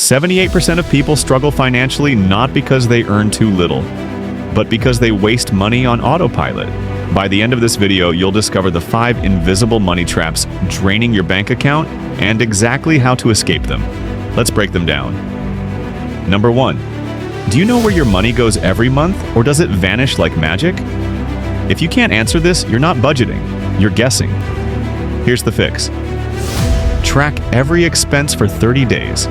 78% of people struggle financially not because they earn too little, but because they waste money on autopilot. By the end of this video, you'll discover the 5 invisible money traps draining your bank account and exactly how to escape them. Let's break them down. Number 1. Do you know where your money goes every month, or does it vanish like magic? If you can't answer this, you're not budgeting, you're guessing. Here's the fix. Track every expense for 30 days.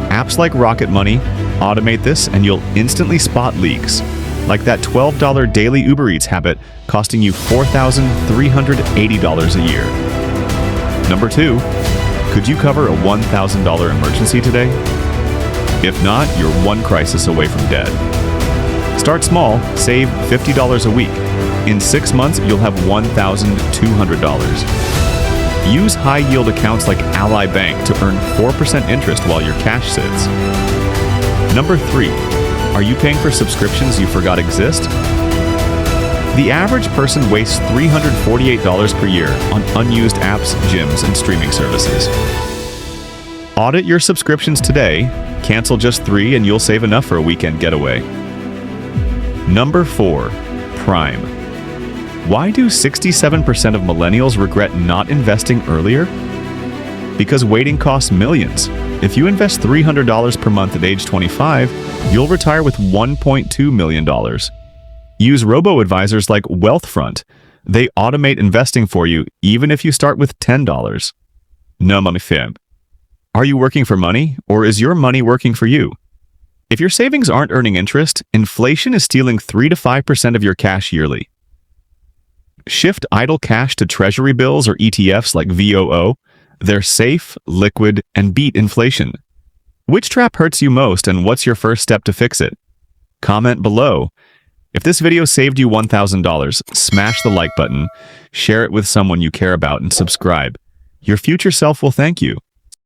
Apps like Rocket Money automate this, and you'll instantly spot leaks, like that $12 daily Uber Eats habit costing you $4,380 a year. Number 2, could you cover a $1,000 emergency today? If not, you're one crisis away from debt. Start small, save $50 a week. In 6 months, you'll have $1,200. Use high-yield accounts like Ally Bank to earn 4% interest while your cash sits. Number 3, are you paying for subscriptions you forgot exist? The average person wastes $348 per year on unused apps, gyms, and streaming services. Audit your subscriptions today, cancel just 3, and you'll save enough for a weekend getaway. Number 4, Prime. Why do 67% of millennials regret not investing earlier? Because waiting costs millions. If you invest $300 per month at age 25, you'll retire with $1.2 million. Use robo-advisors like Wealthfront. They automate investing for you even if you start with $10. No money fib. Are you working for money, or is your money working for you? If your savings aren't earning interest, inflation is stealing 3 to 5% of your cash yearly. Shift idle cash to Treasury bills or ETFs like VOO. They're safe, liquid, and beat inflation. Which trap hurts you most, and what's your first step to fix it? Comment below. If this video saved you $1,000, smash the like button, share it with someone you care about, and subscribe. Your future self will thank you.